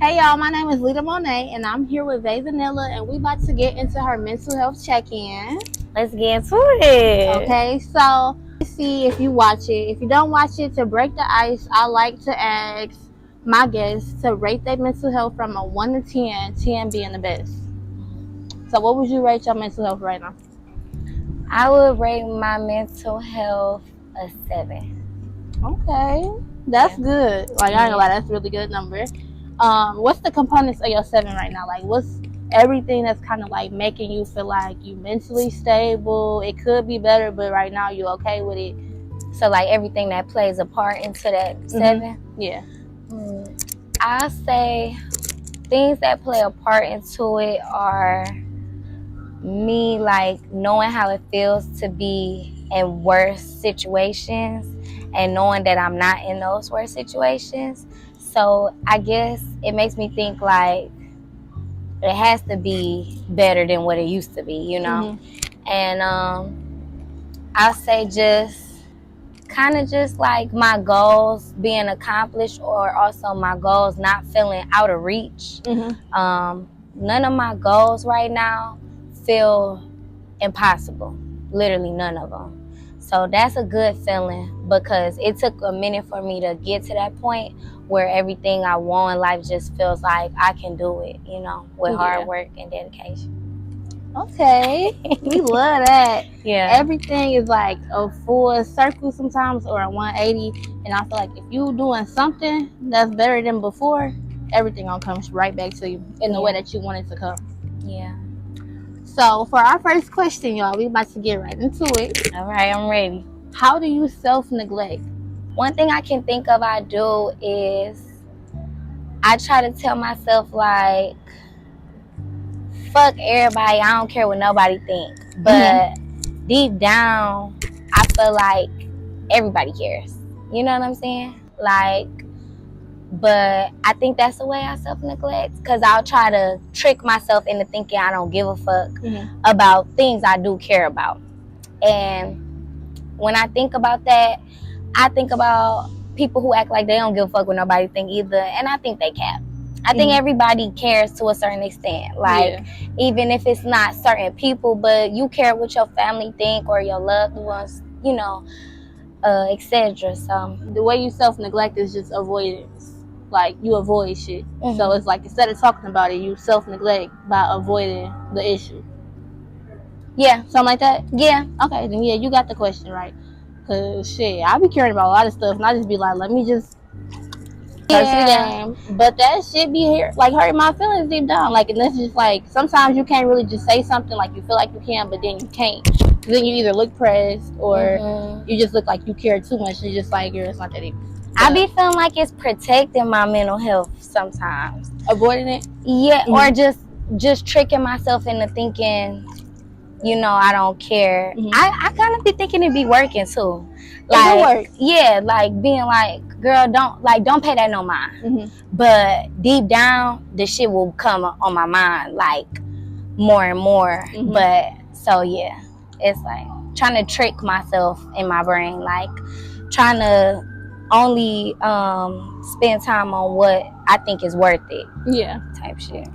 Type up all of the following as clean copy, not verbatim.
Hey y'all, my name is Litta Monea and I'm here with Vae Vanilla and we about to get into her mental health check-in. Let's get into it. Okay, so let's see if you watch it. If you don't watch it, to break the ice, I like to ask my guests to rate their mental health from a 1 to 10, 10 being the best. So what would you rate your mental health right now? I would rate my mental health a 7. Okay, that's good. Like, I ain't gonna lie, that's a really good number. What's the components of your 7 right now? Like, what's everything that's kind of like making you feel like you mentally stable? It could be better, but right now you okay with it. So like everything that plays a part into that 7? Yeah. I'll say things that play a part into it are me like knowing how it feels to be in worse situations and knowing that I'm not in those worse situations. So I guess it makes me think like it has to be better than what it used to be, you know? And I'll say just kind of just like my goals being accomplished, or also my goals not feeling out of reach. None of my goals right now feel impossible. Literally none of them. So that's a good feeling, because it took a minute for me to get to that point where everything I want in life just feels like I can do it, you know, with hard work and dedication. Okay, we love that. Yeah. Everything is like a full circle sometimes, or a 180. And I feel like if you doing something that's better than before, everything gonna come right back to you in the way that you want it to come. Yeah. So for our first question, y'all, we about to get right into it. All right, I'm ready. How do you self-neglect? One thing I can think of I do is I try to tell myself like, fuck everybody, I don't care what nobody think. But deep down, I feel like everybody cares. You know what I'm saying? Like, but I think that's the way I self-neglect, because I'll try to trick myself into thinking I don't give a fuck about things I do care about. And when I think about that, I think about people who act like they don't give a fuck what nobody think either, and I think they cap. I think everybody cares to a certain extent. Like, even if it's not certain people, but you care what your family think or your loved ones, you know, etc. So the way you self-neglect is just avoidance. Like, you avoid shit. So it's like, instead of talking about it, you self-neglect by avoiding the issue. Yeah. Something like that? Yeah. Okay, then yeah, you got the question right. Cause shit, I be caring about a lot of stuff, and I just be like, let me just curse the game. But that shit be hurting my feelings deep down. Like, and that's just like, sometimes you can't really just say something like you feel like you can, but then you can't. Then you either look pressed or you just look like you care too much. And you're just like, girl, it's not that deep. I be feeling like it's protecting my mental health sometimes. Avoiding it? Yeah, or just tricking myself into thinking, you know, I don't care. I kind of be thinking it be working too. Like, it work. Yeah, like being like, girl, don't pay that no mind. But deep down, the shit will come on my mind like more and more. But so yeah, it's like trying to trick myself in my brain, like trying to only spend time on what I think is worth it. Yeah. Type shit.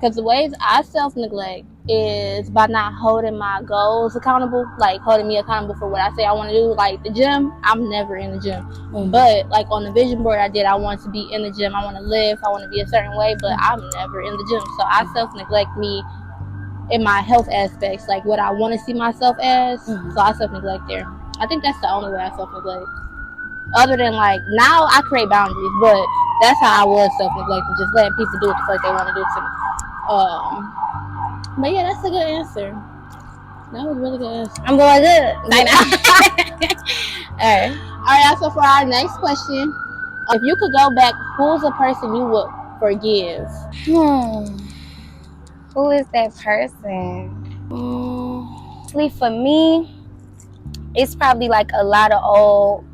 Because the ways I self-neglect is by not holding my goals accountable, like holding me accountable for what I say I want to do. Like the gym, I'm never in the gym. But like on the vision board I did, I want to be in the gym. I want to live. I want to be a certain way, but I'm never in the gym. So I self-neglect me in my health aspects, like what I want to see myself as. So I self-neglect there. I think that's the only way I self-neglect. Other than like, now I create boundaries, but that's how I was self-neglecting, just letting people do what the fuck they want to do to me. But yeah, that's a good answer. That was a really good answer. I'm going good. Alright, so for our next question, if you could go back, who's a person you would forgive? Who is that person? For me, it's probably like a lot of old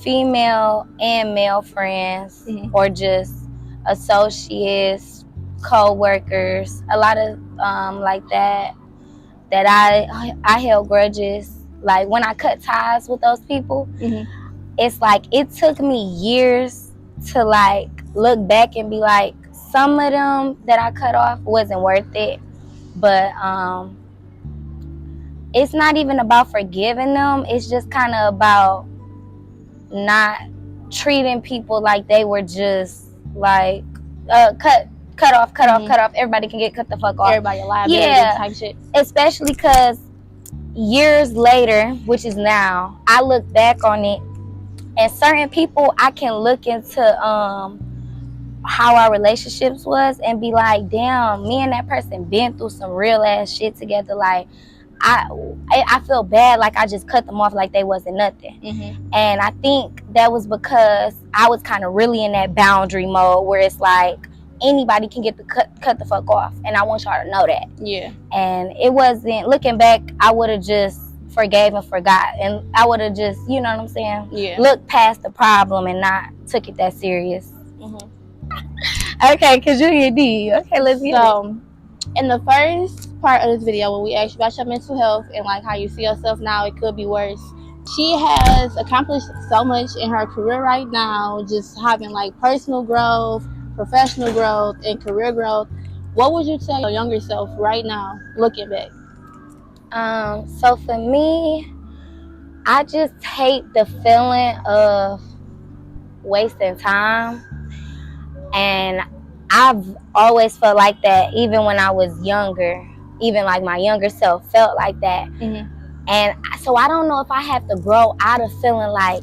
female and male friends, or just associates, co-workers, a lot of like that I held grudges. Like when I cut ties with those people, it's like it took me years to like look back and be like, some of them that I cut off wasn't worth it. But it's not even about forgiving them. It's just kind of about not treating people like they were just like cut off. Everybody can get cut the fuck off. Everybody liability type shit. Especially because years later, which is now, I look back on it, and certain people I can look into how our relationships was and be like, damn, me and that person been through some real ass shit together. Like I feel bad, like I just cut them off like they wasn't nothing. And I think that was because I was kind of really in that boundary mode where it's like anybody can get the cut the fuck off, and I want y'all to know that. Yeah. And it wasn't, looking back, I would have just forgave and forgot, and I would have just, you know what I'm saying? Yeah. Looked past the problem and not took it that serious. Okay, cause you're D. Okay, let's get it. In the first part of this video, when we asked you about your mental health and like how you see yourself now, it could be worse. She has accomplished so much in her career right now, just having like personal growth, professional growth, and career growth. What would you tell your younger self right now, looking back? So for me, I just hate the feeling of wasting time. And I've always felt like that, even when I was younger. Even like my younger self felt like that. And so I don't know if I have to grow out of feeling like,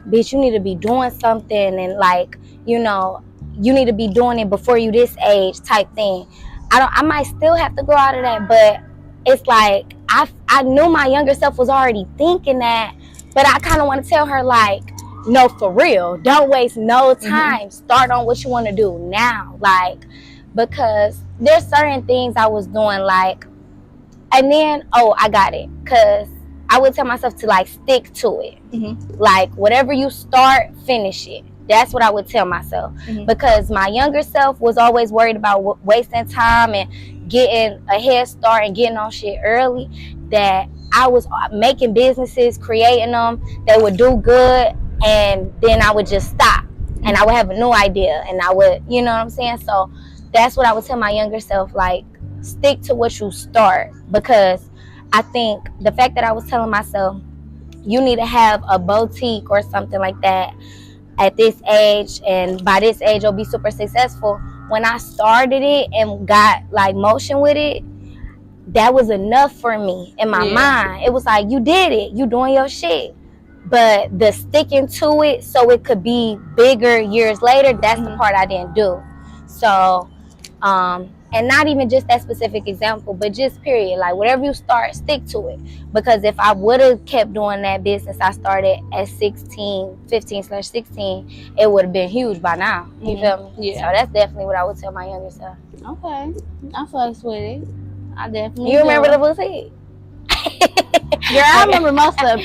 bitch, you need to be doing something, and like, you know, you need to be doing it before you this age type thing. I might still have to grow out of that, but it's like I knew my younger self was already thinking that, but I kind of want to tell her like, no, for real, don't waste no time. Start on what you want to do now, like, because there's certain things I was doing like, and then I got it, because I would tell myself to like stick to it. Like whatever you start, finish it. That's what I would tell myself, because my younger self was always worried about wasting time and getting a head start and getting on shit early. That I was making businesses, creating them, they would do good, and then I would just stop, and I would have a new idea, and I would, you know what I'm saying? So that's what I would tell my younger self, like, stick to what you start. Because I think the fact that I was telling myself, you need to have a boutique or something like that at this age, and by this age you'll be super successful. When I started it and got like motion with it, that was enough for me in my mind. It was like, you did it, you doing your shit. But the sticking to it so it could be bigger years later, that's the part I didn't do. So and not even just that specific example, but just period, like whatever you start, stick to it. Because if I would have kept doing that business I started at 15/16, it would have been huge by now. You feel me? Yeah. So that's definitely what I would tell my younger self. Okay, I fucks with it. I definitely. You remember the boutique? Girl, I remember most of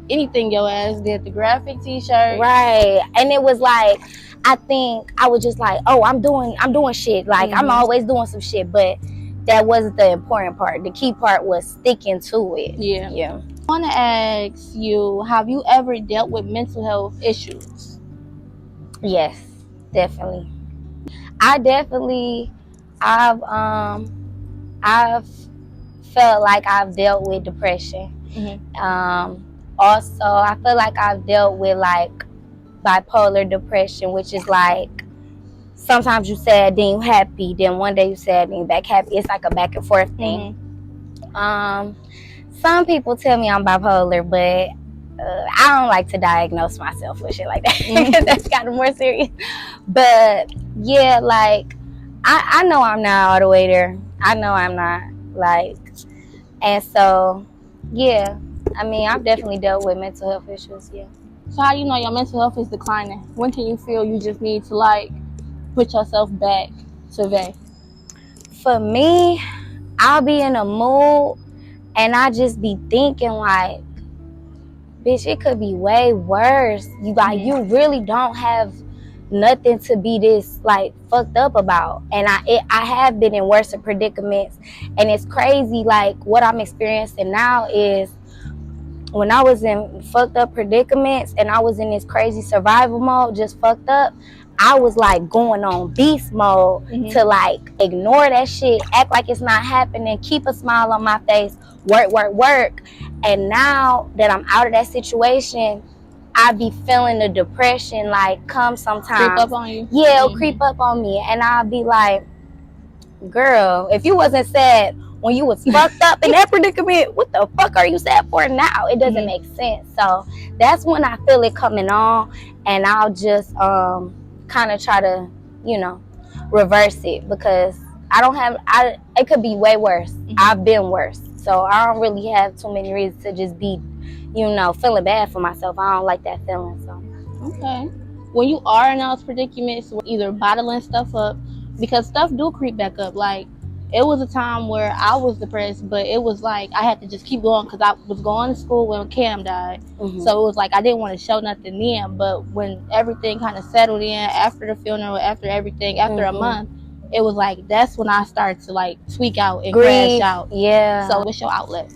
anything your ass did. The graphic t-shirt, right? And it was like, I think I was just like, oh, I'm doing shit. Like I'm always doing some shit, but that wasn't the important part. The key part was sticking to it. Yeah. I want to ask you, have you ever dealt with mental health issues? Yes, definitely. I've felt like I've dealt with depression. Also, I feel like I've dealt with like bipolar depression, which is like sometimes you sad, then you happy, then one day you sad, then you back happy. It's like a back and forth thing. Some people tell me I'm bipolar, but I don't like to diagnose myself with shit like that, because that's kind of more serious. But yeah, like I know I'm not all the way there. I know I'm not, like, and so yeah, I mean, I've definitely dealt with mental health issues. Yeah. So how do you know your mental health is declining? When can you feel you just need to like put yourself back to Vae? For me, I'll be in a mood and I just be thinking like, bitch, it could be way worse. You like, you really don't have nothing to be this like fucked up about. And I have been in worse predicaments, and it's crazy. Like what I'm experiencing now is when I was in fucked up predicaments and I was in this crazy survival mode, just fucked up, I was like going on beast mode to like ignore that shit, act like it's not happening, keep a smile on my face, work. And now that I'm out of that situation, I be feeling the depression like come sometimes. Creep up on you? Yeah, it'll creep up on me. And I'll be like, girl, if you wasn't sad when you was fucked up in that predicament, what the fuck are you sad for now? It doesn't make sense. So that's when I feel it coming on, and I'll just kind of try to, you know, reverse it, because it could be way worse. I've been worse, so I don't really have too many reasons to just be, you know, feeling bad for myself. I don't like that feeling. So okay, when you are in those predicaments, either bottling stuff up, because stuff do creep back up. Like, it was a time where I was depressed, but it was like I had to just keep going because I was going to school when Cam died. So it was like I didn't want to show nothing then. But when everything kind of settled in after the funeral, after everything, after a month, it was like that's when I started to like tweak out and crash out. Yeah. So what's your outlet?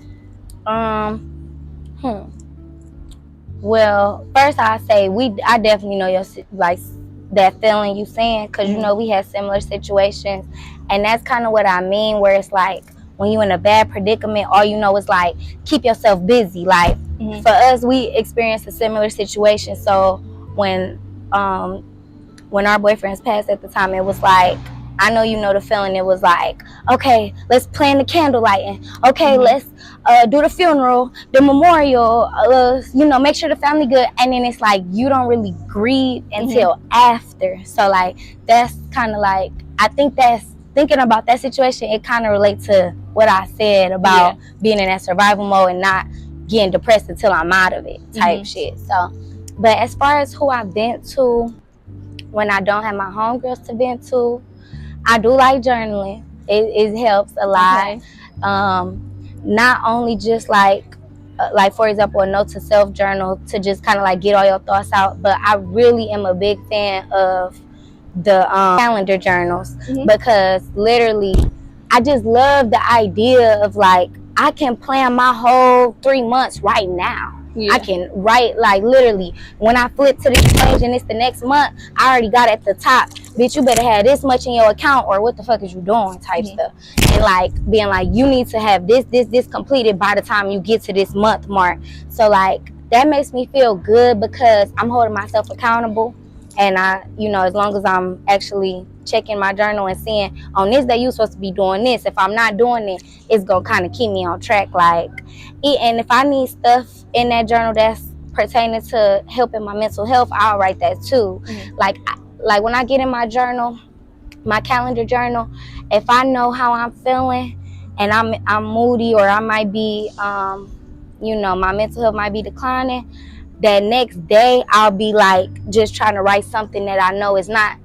Well, first I say I definitely know your like that feeling you saying, because you know we had similar situations, and that's kind of what I mean, where it's like when you in a bad predicament, all you know is like keep yourself busy. Like for us, we experienced a similar situation. So when our boyfriends passed at the time, it was like, I know you know the feeling. It was like, okay, let's plan the candle lighting. Okay, let's do the funeral, the memorial, you know, make sure the family good. And then it's like you don't really grieve until after. So like that's kind of like, I think that's, thinking about that situation, it kind of relates to what I said about being in that survival mode and not getting depressed until I'm out of it type shit. So, but as far as who I've been to when I don't have my homegirls to vent to, I do like journaling. It helps a lot. Not only just like for example, a note to self journal to just kind of like get all your thoughts out, but I really am a big fan of the calendar journals, because literally I just love the idea of like I can plan my whole 3 months right now. I can write, like, literally when I flip to this page and it's the next month, I already got at the top, bitch, you better have this much in your account or what the fuck is you doing type stuff. And like being like, you need to have this completed by the time you get to this month mark. So like that makes me feel good because I'm holding myself accountable. And I, you know, as long as I'm actually checking my journal and seeing on this day you're supposed to be doing this, if I'm not doing it, it's gonna kind of keep me on track. Like, and if I need stuff in that journal that's pertaining to helping my mental health, I'll write that too. Like when I get in my journal, my calendar journal, if I know how I'm feeling and I'm moody, or I might be, you know, my mental health might be declining, that next day I'll be like just trying to write something that I know is not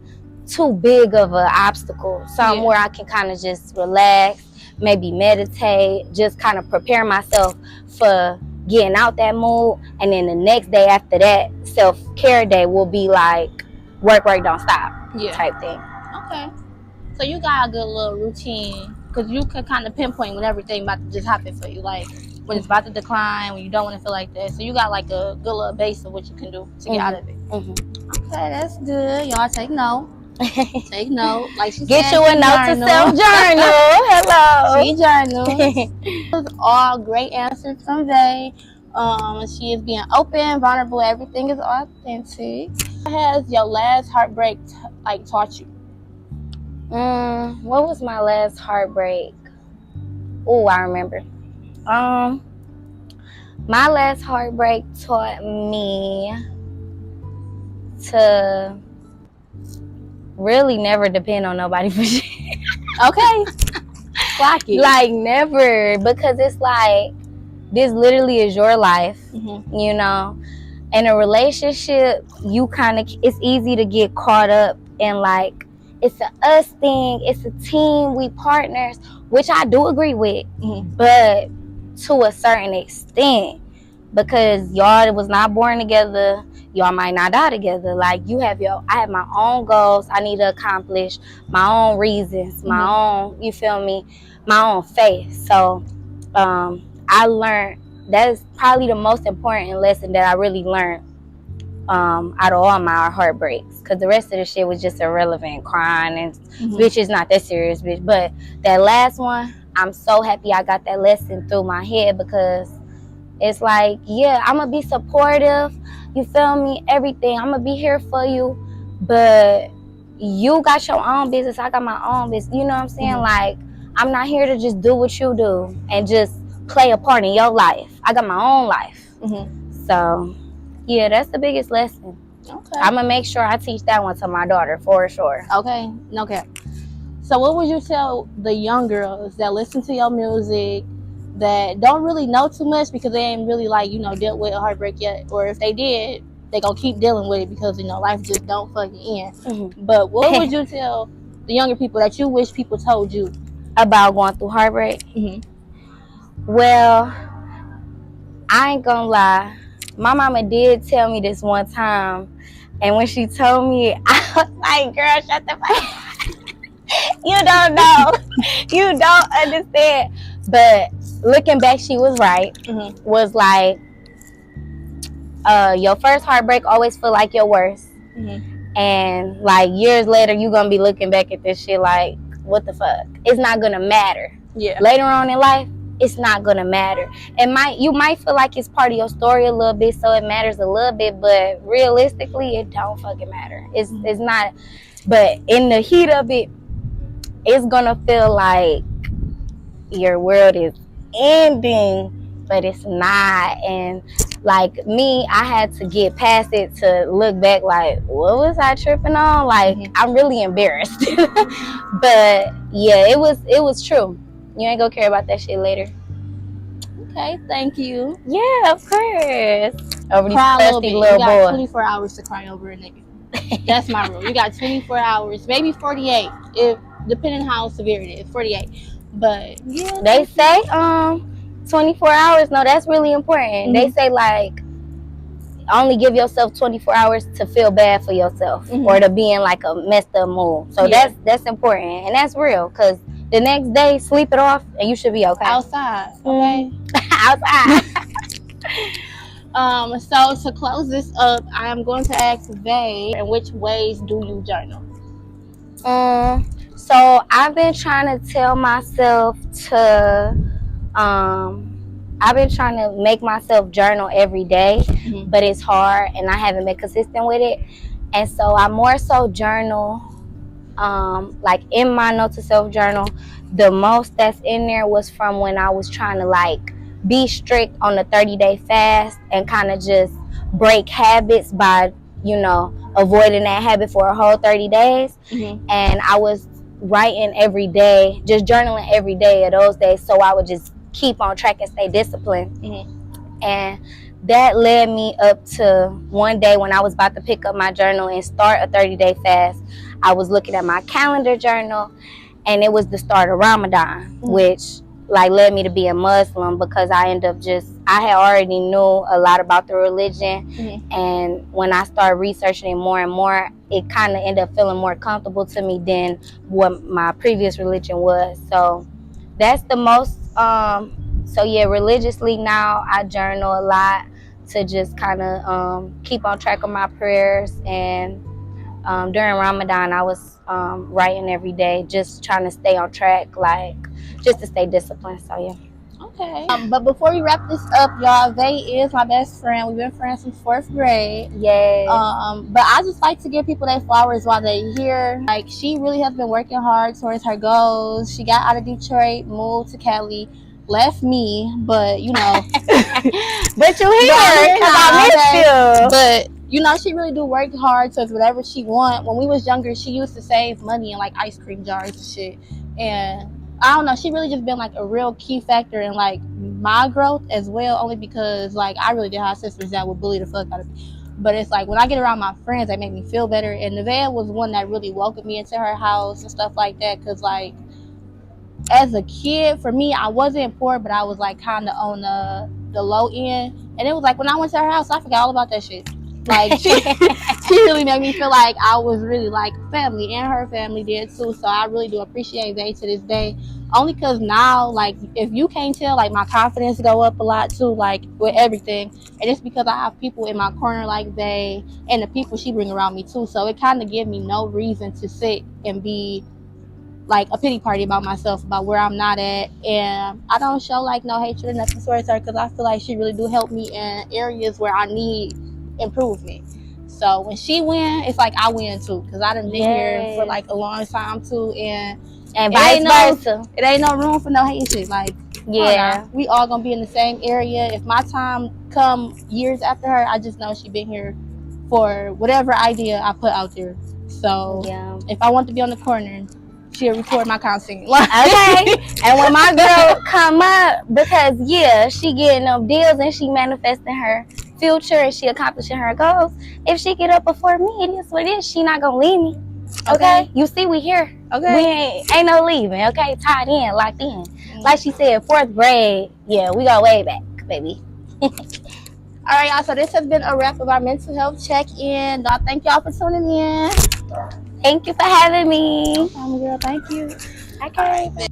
too big of an obstacle, something where I can kind of just relax, maybe meditate, just kind of prepare myself for getting out that mood. And then the next day after that, self-care day will be like work don't stop type thing. Okay, so you got a good little routine, because you can kind of pinpoint when everything about to just happen for you, like when it's about to decline, when you don't want to feel like that. So you got like a good little base of what you can do to get out of it. Okay, that's good. Y'all take note. Take note. Like she get said, you a note to self journal. Hello. She journals. Those all great answers from Vae. She is being open, vulnerable. Everything is authentic. What has your last heartbreak like taught you? What was my last heartbreak? Oh, I remember. My last heartbreak taught me to really never depend on nobody for shit. Okay. Like never, because it's like this literally is your life, you know. In a relationship, you kind of, it's easy to get caught up in like it's a us thing, it's a team, we partners, which I do agree with, but to a certain extent, because y'all was not born together, y'all might not die together. Like I have my own goals I need to accomplish, my own reasons, my own, you feel me, my own faith. So I learned that is probably the most important lesson that I really learned out of all my heartbreaks, because the rest of the shit was just irrelevant, crying and bitch is not that serious, bitch. But that last one, I'm so happy I got that lesson through my head, because it's like, yeah, I'm gonna be supportive, you feel me, everything, I'm gonna be here for you, but you got your own business, I got my own business, you know what I'm saying? Like, I'm not here to just do what you do and just play a part in your life. I got my own life. So yeah, that's the biggest lesson. Okay. I'm gonna make sure I teach that one to my daughter for sure. Okay. So what would you tell the young girls that listen to your music, that don't really know too much because they ain't really, like, you know, dealt with a heartbreak yet, or if they did, they gonna keep dealing with it because, you know, life just don't fucking end. But what would you tell the younger people that you wish people told you about going through heartbreak? Well, I ain't gonna lie, my mama did tell me this one time, and when she told me, I was like, girl, shut the fuck up. You don't know. You don't understand. But looking back, she was right. Was like, your first heartbreak always feel like your worst. And like years later, you gonna be looking back at this shit like, what the fuck? It's not gonna matter. Yeah. Later on in life, it's not gonna matter. You might feel like it's part of your story a little bit, so it matters a little bit, but realistically, it don't fucking matter. It's not. But in the heat of it, it's gonna feel like your world is ending, but it's not. And like me, I had to get past it to look back like, what was I tripping on? Like, I'm really embarrassed. But yeah, it was true. You ain't gonna care about that shit later. Okay, thank you. Yeah, of course. Over these crusty little boys. You got 24 hours to cry over a nigga. That's my rule. You got 24 hours, maybe 48, if depending on how severe it is. 48. But yeah, they say 24 hours. No, that's really important. They say like only give yourself 24 hours to feel bad for yourself or to be in like a messed up mood. So that's important, and that's real, because the next day, sleep it off, and you should be okay. Outside, okay? Outside. So to close this up, I am going to ask Vae, in which ways do you journal? So I've been trying to tell myself to, I've been trying to make myself journal every day, but it's hard, and I haven't been consistent with it. And so I more so journal, like in my note to self journal, the most that's in there was from when I was trying to like be strict on the 30-day fast and kind of just break habits by, you know, avoiding that habit for a whole 30 days. And I was writing every day, just journaling every day of those days, so I would just keep on track and stay disciplined. And that led me up to one day when I was about to pick up my journal and start a 30-day fast. I was looking at my calendar journal, and it was the start of Ramadan, which like led me to be a Muslim, because I had already knew a lot about the religion. And when I started researching it more and more, it kind of ended up feeling more comfortable to me than what my previous religion was. So that's the most, so yeah, religiously now I journal a lot to just kind of keep on track of my prayers. And during Ramadan, I was writing every day, just trying to stay on track, like just to stay disciplined. So yeah. Okay. But before we wrap this up, y'all, Vae is my best friend. We've been friends since 4th grade. Yay. But I just like to give people their flowers while they're here. Like, she really has been working hard towards her goals. She got out of Detroit, moved to Cali, left me, but you know. But you here, I miss you. But you know, she really do work hard towards whatever she want. When we was younger, she used to save money in like ice cream jars and shit. And I don't know, she really just been like a real key factor in like my growth as well, only because like I really did have sisters that would bully the fuck out of me. But it's like when I get around my friends, they make me feel better. And Nevaeh was one that really welcomed me into her house and stuff like that. Cause like as a kid, for me, I wasn't poor, but I was like kind of on the low end. And it was like when I went to her house, I forgot all about that shit. Like she really made me feel like I was really like family, and her family did too. So I really do appreciate Vae to this day. Only because now, like, if you can't tell, like, my confidence go up a lot too, like, with everything. And it's because I have people in my corner like Vae and the people she bring around me too. So it kind of gives me no reason to sit and be like a pity party about myself, about where I'm not at. And I don't show like no hatred or nothing towards her because I feel like she really do help me in areas where I need improvement. So when she win, it's like I win too, because I done been here for like a long time too, and vice versa. It ain't no room for no hate shit. Like, we all gonna be in the same area. If my time come years after her, I just know she been here for whatever idea I put out there. So if I want to be on the corner, she'll record my content. Okay. And when my girl come up, because she getting them deals and she manifesting her future and she accomplishing her goals. If she get up before me, it is what it is. She not gonna leave me. Okay. You see, we here. Okay. We ain't no leaving. Okay. Tied in, locked in. Like she said, 4th grade. Yeah, we go way back, baby. All right, y'all. So this has been a wrap of our mental health check-in. Thank y'all for tuning in. Thank you for having me. No problem, girl. Thank you. Okay.